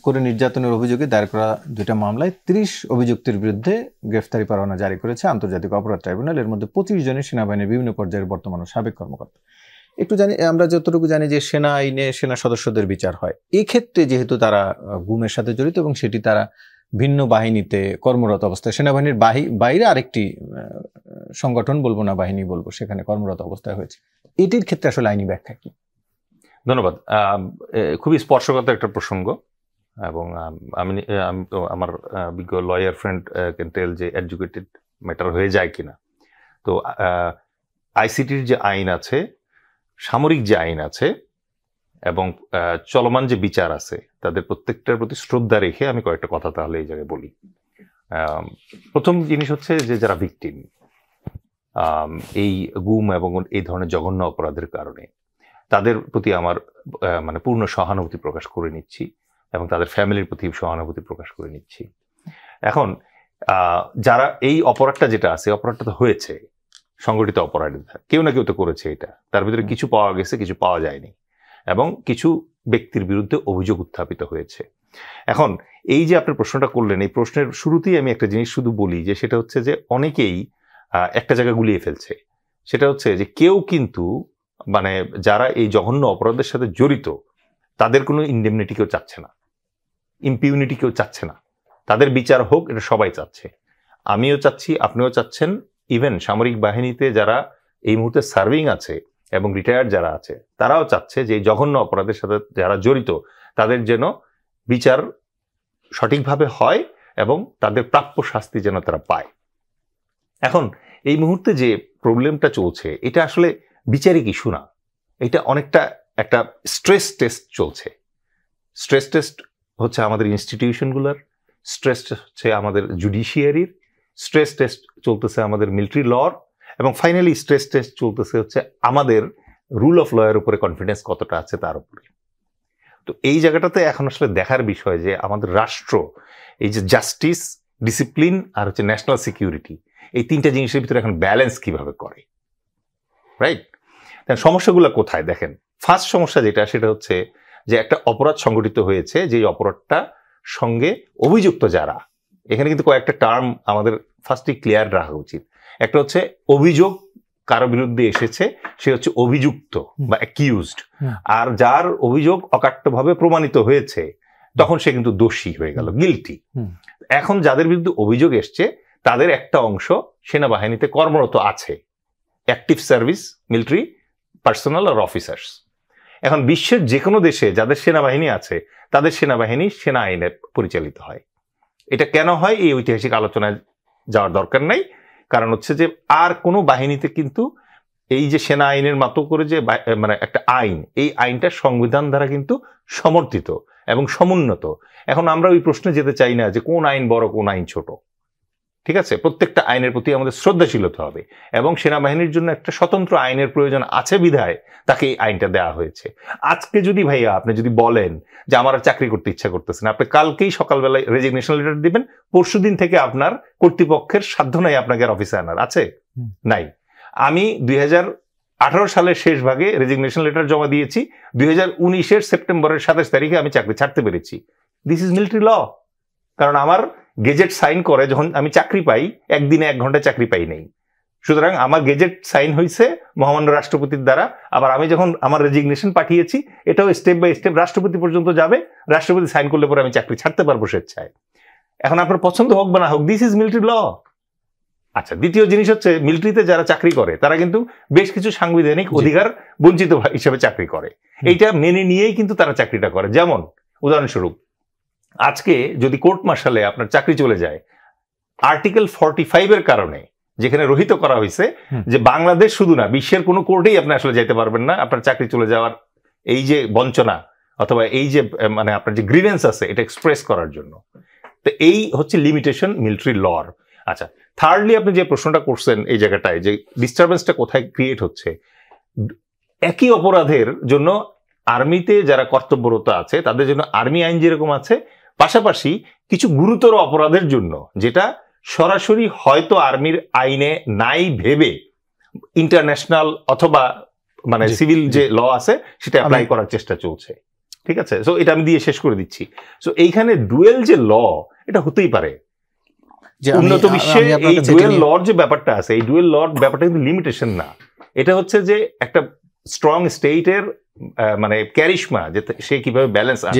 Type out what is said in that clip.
করে নির্যাতনের অভিযোগে দায়ের করা 2টা মামলায় 30 অভিযুক্তের বিরুদ্ধে গ্রেফতারি পরোয়ানা জারি করেছে আন্তর্জাতিক অপরাধ ট্রাইব্যুনাল। এর মধ্যে 25 জনের সেনাবাহিনীর বিভিন্ন পর্যায়ের বর্তমান ও সাবেক কর্মকর্তা। একটু জানি, আমরা যতটুকু জানি যে সেনা আইনে সেনা সদস্যদের বিচার হয়। এই ক্ষেত্রে যেহেতু তারা গুমের সাথে জড়িত এবং সেটি তারা ভিন্ন বাহিনীতে কর্মরত অবস্থায়, সেনাবাহিনীর বাইরে আরেকটি সংগঠন বলবো না বাহিনী বলবো, সেখানে কর্মরত অবস্থায় হয়েছে, এটির ক্ষেত্রে আসলে আইনি ব্যাখ্যা কি? ধন্যবাদ। খুবই স্পর্শকাতর একটা প্রসঙ্গ, এবং আমি তো আমার বিজ্ঞ লয়ার ফ্রেন্ড ক্যান টেল যে এডুকেটেড ম্যাটার হয়ে যায় কিনা। তো আইসিটির যে আইন আছে, সামরিক যে আইন আছে এবং চলমান যে বিচার আছে, তাদের প্রত্যেকটার প্রতি শ্রদ্ধা রেখে আমি কয়েকটা কথা তাহলে এই জায়গায় বলি। প্রথম জিনিস হচ্ছে যে যারা ভিকটিম এই গুম এবং এই ধরনের জঘন্য অপরাধের কারণে, তাদের প্রতি আমার মানে পূর্ণ সহানুভূতি প্রকাশ করে নিচ্ছি এবং তাদের ফ্যামিলির প্রতি সহানুভূতি প্রকাশ করে নিচ্ছি। এখন যারা এই অপরাধটা যেটা আছে, অপরাধটা তো হয়েছে, সংগঠিত অপরাধ, কেউ না কেউ তো করেছে এটা, তার ভিতরে কিছু পাওয়া গেছে, কিছু পাওয়া যায়নি, এবং কিছু ব্যক্তির বিরুদ্ধে অভিযোগ উত্থাপিত হয়েছে। এখন এই যে আপনি প্রশ্নটা করলেন, এই প্রশ্নের শুরুতেই আমি একটা জিনিস শুধু বলি যে সেটা হচ্ছে যে অনেকেই একটা জায়গা গুলিয়ে ফেলছে। সেটা হচ্ছে যে কেউ কিন্তু মানে যারা এই জঘন্য অপরাধের সাথে জড়িত তাদের কোনো ইনডেমনিটি কেউ চাচ্ছে না, ইম্পিউনিটি কেউ চাচ্ছে না, তাদের বিচার হোক, এটা সবাই চাচ্ছে। আমিও চাচ্ছি, আপনিও চাচ্ছেন, ইভেন সামরিক বাহিনীতে যারা এই মুহূর্তে সার্ভিং আছে এবং রিটায়ার্ড যারা আছে তারাও চাচ্ছে যে এই জঘন্য অপরাধের সাথে যারা জড়িত তাদের যেন বিচার সঠিকভাবে হয় এবং তাদের প্রাপ্য শাস্তি যেন তারা পায়। এখন এই মুহূর্তে যে প্রবলেমটা চলছে, এটা আসলে বিচারিক ইস্যু না, এটা অনেকটা একটা স্ট্রেস টেস্ট চলছে। স্ট্রেস টেস্ট হচ্ছে আমাদের ইনস্টিটিউশনগুলোর, স্ট্রেস হচ্ছে আমাদের জুডিশিয়ারির, স্ট্রেস টেস্ট চলতেছে আমাদের মিলিটারি লর, এবং ফাইনালি স্ট্রেস টেস্ট চলতেছে হচ্ছে আমাদের রুল অফ লয়ের উপরে কনফিডেন্স কতটা আছে তার উপরে। তো এই জায়গাটাতে এখন আসলে দেখার বিষয় যে আমাদের রাষ্ট্র এই যে জাস্টিস, ডিসিপ্লিন আর হচ্ছে ন্যাশনাল সিকিউরিটি, এই তিনটা জিনিসের ভিতরে এখন ব্যালেন্স কিভাবে করে, রাইট? সমস্যাগুলো কোথায় দেখেন। ফার্স্ট সমস্যা যেটা, সেটা হচ্ছে যে একটা অপরাধ সংগঠিত হয়েছে, যে অপরাধটা সঙ্গে অভিযুক্ত যারা, এখানে কিন্তু কয়েকটা টার্ম আমাদের ফার্স্টই ক্লিয়ার রাখা উচিত। একটা হচ্ছে অভিযোগ কারো বিরুদ্ধে এসেছে, সে হচ্ছে অভিযুক্ত বা অ্যাকিউজড, আর যার অভিযোগ অকাট্যভাবে প্রমাণিত হয়েছে তখন সে কিন্তু দোষী হয়ে গেল, গিলটি। এখন যাদের বিরুদ্ধে অভিযোগ এসছে তাদের একটা অংশ সেনাবাহিনীতে কর্মরত আছে, অ্যাক্টিভ সার্ভিস মিলিটারি পার্সোনাল আর অফিসার্স। এখন বিশ্বের যে কোনো দেশে যাদের সেনাবাহিনী আছে তাদের সেনাবাহিনী সেনা আইনে পরিচালিত হয়। এটা কেন হয় এই ঐতিহাসিক আলোচনায় যাওয়ার দরকার নাই, কারণ হচ্ছে যে আর কোনো বাহিনীতে কিন্তু এই যে সেনা আইনের মতো করে যে মানে একটা আইন, এই আইনটা সংবিধান দ্বারা কিন্তু সমর্থিত এবং সমুন্নত। এখন আমরা ওই প্রশ্নে যেতে চাই না যে কোন আইন বড় কোন আইন ছোট, ঠিক আছে? প্রত্যেকটা আইনের প্রতি আমাদের শ্রদ্ধাশীল হতে হবে, এবং সেনাবাহিনীর জন্য একটা স্বতন্ত্র আইনের প্রয়োজন আছে বিধায় তাকে এই আইনটা দেওয়া হয়েছে। আজকে যদি ভাইয়া আপনি যদি বলেন যে আমার চাকরি করতে ইচ্ছা করতেছে না, আপনি কালকেই সকালবেলায় রেজিগনেশন লেটার দিবেন, পরশুদিন থেকে আপনার কর্তৃপক্ষের সাধ্য নাই আপনাকে আর অফিসে আনার, আছে? নাই। আমি 2018 সালের শেষ ভাগে রেজিগনেশন লেটার জমা দিয়েছি, 2019-এর সেপ্টেম্বরের 27 তারিখে আমি চাকরি ছাড়তে পেরেছি। This is military law. কারণ আমার গেজেট সাইন করে যখন আমি চাকরি পাই, একদিনে 1 ঘন্টা চাকরি পাই নাই। সুতরাং আমার গেজেট সাইন হয়েছে মহামান্য রাষ্ট্রপতির দ্বারা। আবার আমি যখন আমার রেজিগনেশন পাঠিয়েছি, এটাও স্টেপ বাই স্টেপ রাষ্ট্রপতি পর্যন্ত যাবে, রাষ্ট্রপতি সাইন করলে পরে আমি চাকরি ছাড়তে পারবো স্বেচ্ছায়। এখন আপনার পছন্দ হোক বা না হোক, দিস ইজ মিলিটারি ল। আচ্ছা, দ্বিতীয় জিনিস হচ্ছে মিলিটারিতে যারা চাকরি করে তারা কিন্তু বেশ কিছু সাংবিধানিক অধিকার বঞ্চিত হিসেবে চাকরি করে, এইটা মেনে নিয়েই কিন্তু তারা চাকরিটা করে। যেমন উদাহরণস্বরূপ, আজকে যদি কোর্ট মার্শালে আপনার চাকরি চলে যায়, আর্টিকেল 45-এর কারণে যেখানে রহিত করা হয়েছে যে বাংলাদেশ শুধু না, বিশ্বের কোনো কোর্টেই আপনি আসলে যাইতে পারবেন না আপনার চাকরি চলে যাওয়ার এই যে বঞ্চনা অথবা এই যে মানে আপনার যে গ্রিভেন্স আছে এটা এক্সপ্রেস করার জন্য। তো এই হচ্ছে লিমিটেশন মিলিটারি লর। আচ্ছা, থার্ডলি আপনি যে প্রশ্নটা করছেন এই জায়গাটায় যে ডিস্টারবেন্সটা কোথায় ক্রিয়েট হচ্ছে, একই অপরাধের জন্য আর্মিতে যারা কর্তব্যরত আছে তাদের জন্য আর্মি আইন যেরকম আছে, পাশাপাশি কিছু গুরুতর অপরাধের জন্য যেটা সরাসরি হয়তো আর্মির আইনে নাই ভেবে ইন্টারন্যাশনাল অথবা মানে সিভিল যে ল আছে সেটা অ্যাপ্লাই করার চেষ্টা চলছে। ঠিক আছে, সো এটা আমি দিয়ে শেষ করে দিচ্ছি। সো এইখানে ডুয়েল যে ল, এটা হতেই পারে উন্নত বিশ্বে। এই ডুয়েল লর যে ব্যাপারটা আছে, এই ডুয়েল লর ব্যাপারটা কিন্তু লিমিটেশন না, এটা হচ্ছে যে একটা স্ট্রং স্টেটের মানে ক্যারিশমা, যে সে কিভাবে ব্যালেন্স আনে।